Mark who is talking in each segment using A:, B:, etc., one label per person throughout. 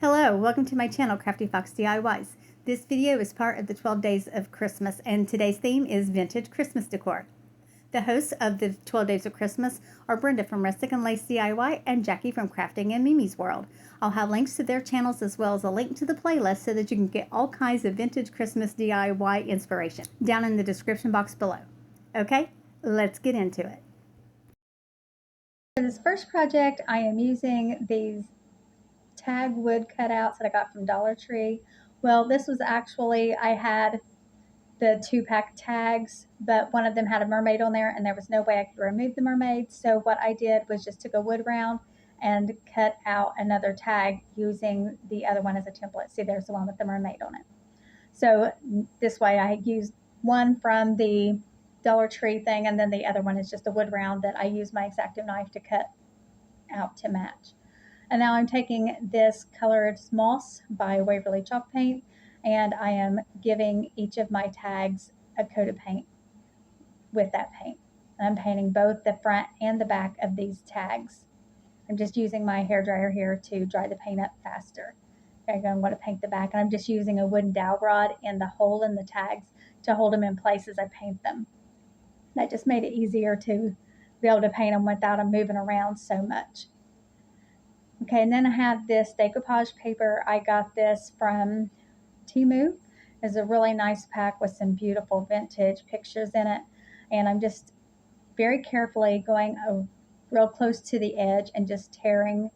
A: Hello, welcome to my channel, Crafty Fox DIYs. This video is part of the 12 Days of Christmas, and today's theme is vintage Christmas decor. The hosts of the 12 Days of Christmas are Brenda from Rustic and Lace DIY and Jackie from Crafting and Mimi's World. I'll have links to their channels as well as a link to the playlist so that you can get all kinds of vintage Christmas DIY inspiration down in the description box below. Okay, let's get into it. For this first project, I am using these tag wood cutouts that I got from Dollar Tree. Well, this was actually, I had the 2-pack tags, but one of them had a mermaid on there and there was no way I could remove the mermaid. So what I did was just took a wood round and cut out another tag using the other one as a template. See, there's the one with the mermaid on it. So this way I used one from the Dollar Tree thing, and then the other one is just a wood round that I use my X-Acto knife to cut out to match. And now I'm taking this colored moss by Waverly Chalk Paint, and I am giving each of my tags a coat of paint with that paint. And I'm painting both the front and the back of these tags. I'm just using my hairdryer here to dry the paint up faster. Okay, I'm going to paint the back, and I'm just using a wooden dowel rod in the hole in the tags to hold them in place as I paint them. That just made it easier to be able to paint them without them moving around so much. Okay, and then I have this decoupage paper. I got this from Temu. It's a really nice pack with some beautiful vintage pictures in it. And I'm just very carefully going real close to the edge and just tearing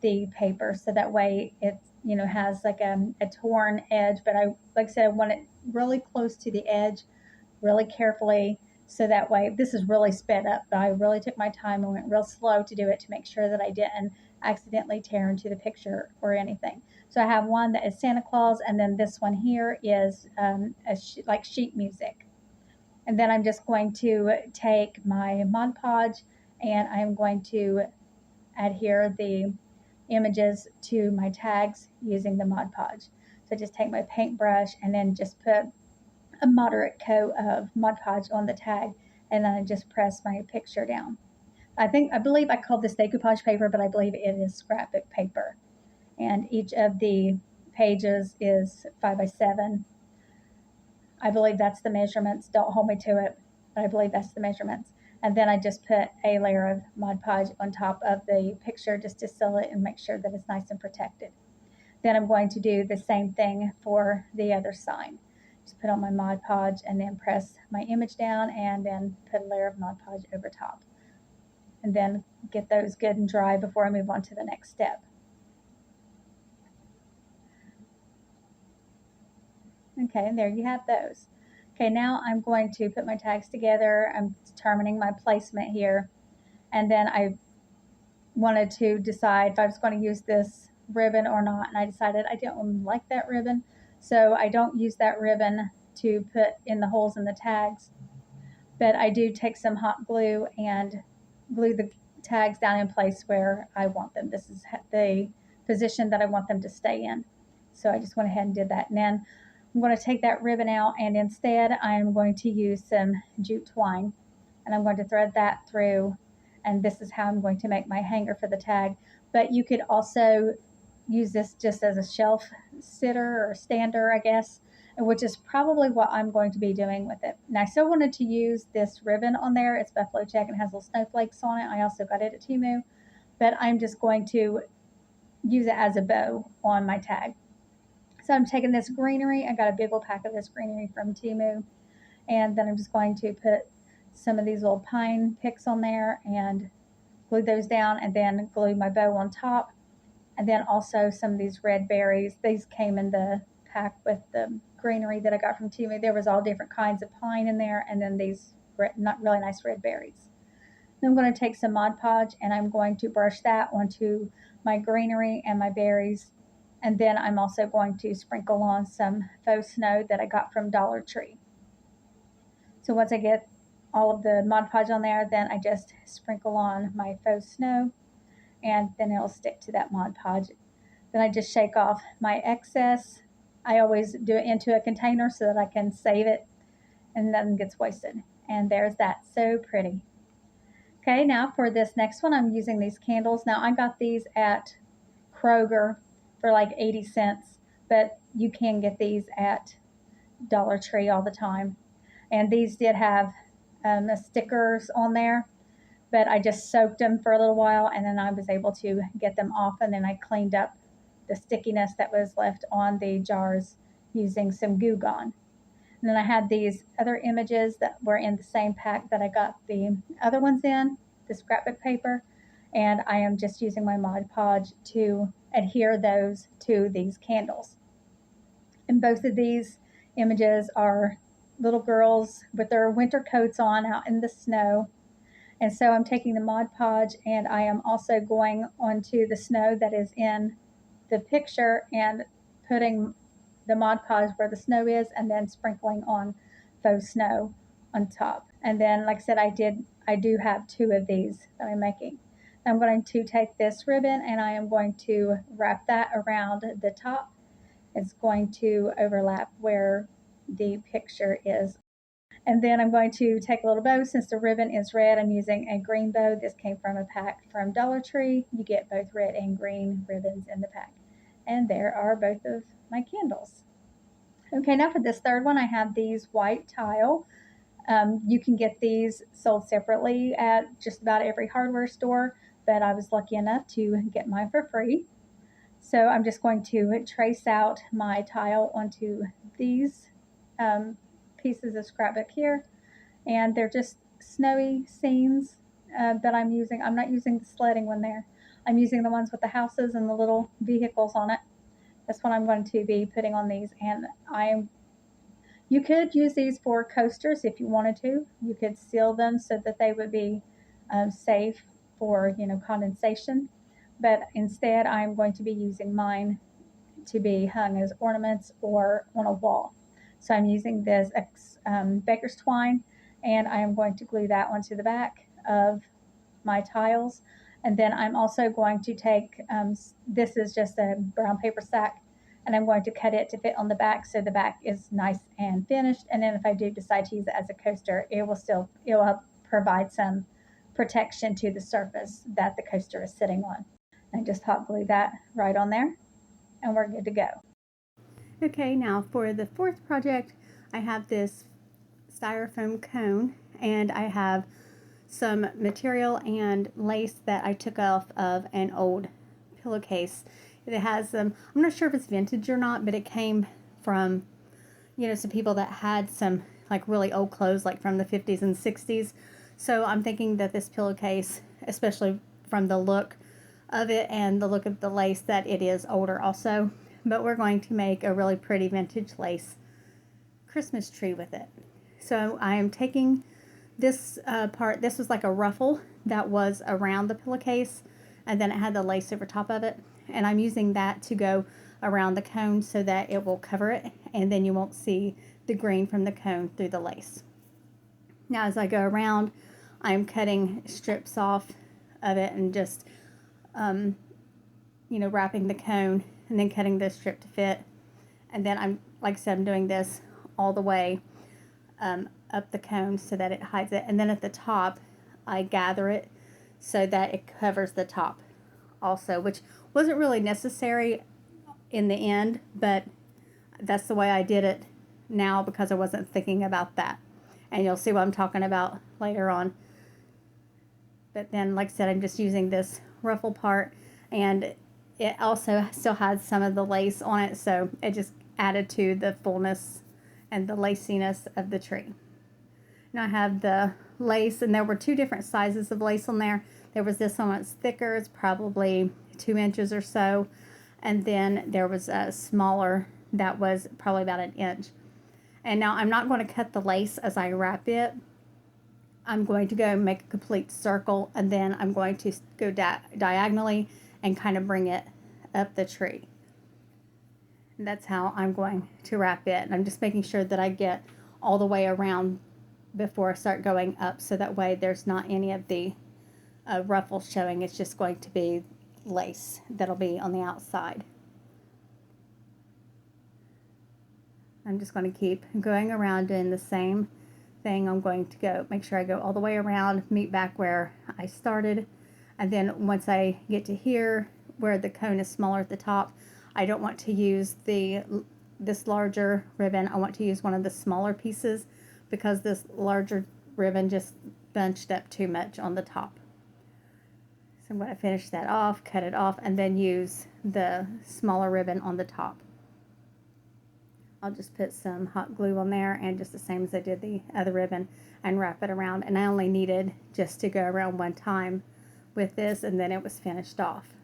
A: the paper so that way it has like a torn edge. But like I said, I want it really close to the edge, really carefully, so that way, this is really sped up, but I really took my time and went real slow to do it to make sure that I didn't accidentally tear into the picture or anything. So I have one that is Santa Claus, and then this one here is like sheet music. And then I'm just going to take my Mod Podge and I'm going to adhere the images to my tags using the Mod Podge. So just take my paintbrush and then just put a moderate coat of Mod Podge on the tag, and then I just press my picture down. I believe I called this decoupage paper, but I believe it is scrapbook paper. And each of the pages is 5x7. I believe that's the measurements. Don't hold me to it, but I believe that's the measurements. And then I just put a layer of Mod Podge on top of the picture just to seal it and make sure that it's nice and protected. Then I'm going to do the same thing for the other side. Just put on my Mod Podge and then press my image down and then put a layer of Mod Podge over top. And then get those good and dry before I move on to the next step. Okay, and there you have those. Okay, now I'm going to put my tags together. I'm determining my placement here. And then I wanted to decide if I was going to use this ribbon or not. And I decided I didn't like that ribbon. So I don't use that ribbon to put in the holes in the tags, but I do take some hot glue and glue the tags down in place where I want them. This is the position that I want them to stay in. So I just went ahead and did that. And then I'm going to take that ribbon out, and instead I'm going to use some jute twine, and I'm going to thread that through, and this is how I'm going to make my hanger for the tag. But you could also use this just as a shelf sitter or stander, I guess, which is probably what I'm going to be doing with it. And I still wanted to use this ribbon on there. It's buffalo check and has little snowflakes on it. I also got it at Temu, but I'm just going to use it as a bow on my tag. So I'm taking this greenery. I got a big old pack of this greenery from Temu, and then I'm just going to put some of these little pine picks on there and glue those down, and then glue my bow on top. And then also some of these red berries. These came in the pack with the greenery that I got from Temu. There was all different kinds of pine in there, and then these not really nice red berries. Then I'm going to take some Mod Podge and I'm going to brush that onto my greenery and my berries. And then I'm also going to sprinkle on some faux snow that I got from Dollar Tree. So once I get all of the Mod Podge on there, then I just sprinkle on my faux snow, and then it'll stick to that Mod Podge. Then I just shake off my excess. I always do it into a container so that I can save it and nothing gets wasted. And there's that. So pretty. Okay, now for this next one, I'm using these candles. Now I got these at Kroger, for like 80 cents, but you can get these at Dollar Tree all the time. And these did have the stickers on there, but I just soaked them for a little while and then I was able to get them off, and then I cleaned up the stickiness that was left on the jars using some Goo Gone. And then I had these other images that were in the same pack that I got the other ones in, the scrapbook paper, and I am just using my Mod Podge to adhere those to these candles. And both of these images are little girls with their winter coats on out in the snow. And so I'm taking the Mod Podge and I am also going onto the snow that is in the picture and putting the Mod Podge where the snow is and then sprinkling on faux snow on top. And then, like I said, I do have two of these that I'm making. I'm going to take this ribbon and I am going to wrap that around the top. It's going to overlap where the picture is. And then I'm going to take a little bow. Since the ribbon is red, I'm using a green bow. This came from a pack from Dollar Tree. You get both red and green ribbons in the pack. And there are both of my candles. Okay, now for this third one, I have these white tile. You can get these sold separately at just about every hardware store, but I was lucky enough to get mine for free. So I'm just going to trace out my tile onto these pieces of scrapbook here, and they're just snowy scenes that I'm using. I'm not using the sledding one there. I'm using the ones with the houses and the little vehicles on it. That's what I'm going to be putting on these, and you could use these for coasters if you wanted to. You could seal them so that they would be safe for condensation, but instead I'm going to be using mine to be hung as ornaments or on a wall. So I'm using this baker's twine, and I am going to glue that onto the back of my tiles. And then I'm also going to take, this is just a brown paper sack, and I'm going to cut it to fit on the back so the back is nice and finished. And then if I do decide to use it as a coaster, it will provide some protection to the surface that the coaster is sitting on. And just hot glue that right on there, and we're good to go. Okay, now for the fourth project, I have this styrofoam cone, and I have some material and lace that I took off of an old pillowcase. It has I'm not sure if it's vintage or not, but it came from some people that had some like really old clothes, like from the 50s and 60s. So I'm thinking that this pillowcase, especially from the look of it and the look of the lace, that it is older also. But we're going to make a really pretty vintage lace Christmas tree with it. So I am taking this part. This was like a ruffle that was around the pillowcase, and then it had the lace over top of it, and I'm using that to go around the cone so that it will cover it, and then you won't see the green from the cone through the lace. Now as I go around, I'm cutting strips off of it and just wrapping the cone and then cutting this strip to fit. And then like I said, I'm doing this all the way up the cone so that it hides it. And then at the top, I gather it so that it covers the top also, which wasn't really necessary in the end, but that's the way I did it now because I wasn't thinking about that. And you'll see what I'm talking about later on. But then, like I said, I'm just using this ruffle part, and it also still has some of the lace on it, so it just added to the fullness and the laciness of the tree. Now I have the lace, and there were two different sizes of lace on there. There was this one that's thicker, it's probably 2 inches or so, and then there was a smaller that was probably about 1 inch. And now I'm not going to cut the lace as I wrap it. I'm going to go make a complete circle, and then I'm going to go diagonally and kind of bring it up the tree. And that's how I'm going to wrap it. And I'm just making sure that I get all the way around before I start going up, so that way there's not any of the ruffles showing. It's just going to be lace that'll be on the outside. I'm just going to keep going around doing the same thing. I'm going to go make sure I go all the way around, meet back where I started, and then once I get to here where the cone is smaller at the top, I don't want to use this larger ribbon. I want to use one of the smaller pieces because this larger ribbon just bunched up too much on the top. So I'm going to finish that off, cut it off, and then use the smaller ribbon on the top. I'll just put some hot glue on there, and just the same as I did the other ribbon, and wrap it around. And I only needed just to go around one time with this, and then it was finished off.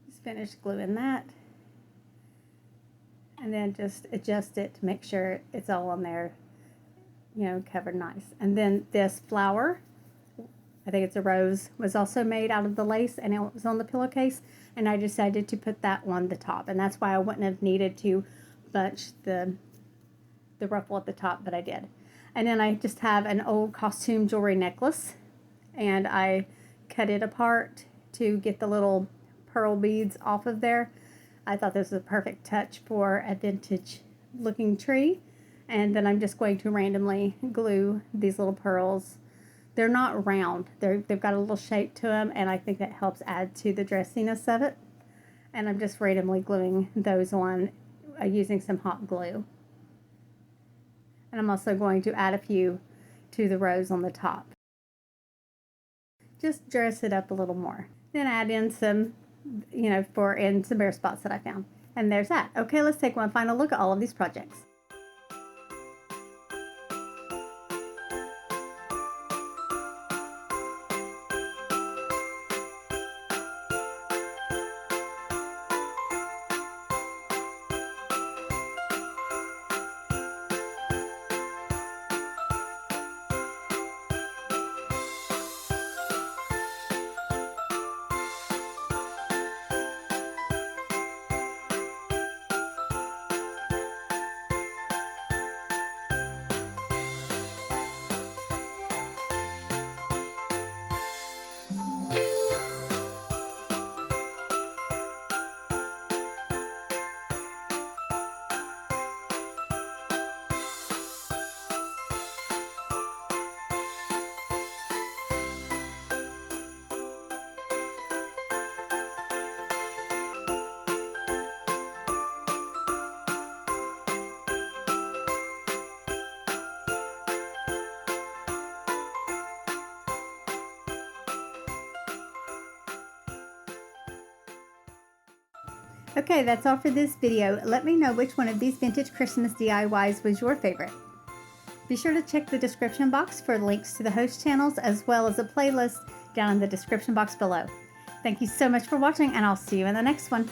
A: Just finish gluing that, and then just adjust it to make sure it's all on there, you know, covered nice. And then this flower, I think it's a rose, was also made out of the lace, and it was on the pillowcase, and I decided to put that on the top, and that's why I wouldn't have needed to bunch the ruffle at the top, but I did. And then I just have an old costume jewelry necklace, and I cut it apart to get the little pearl beads off of there. I thought this was a perfect touch for a vintage looking tree. And then I'm just going to randomly glue these little pearls. They're not round. They've got a little shape to them, and I think that helps add to the dressiness of it. And I'm just randomly gluing those on using some hot glue. And I'm also going to add a few to the rose on the top. Just dress it up a little more. Then add in some, you know, in some bare spots that I found. And there's that. Okay, let's take one final look at all of these projects. Okay, that's all for this video. Let me know which one of these vintage Christmas DIYs was your favorite. Be sure to check the description box for links to the host channels as well as a playlist down in the description box below. Thank you so much for watching, and I'll see you in the next one.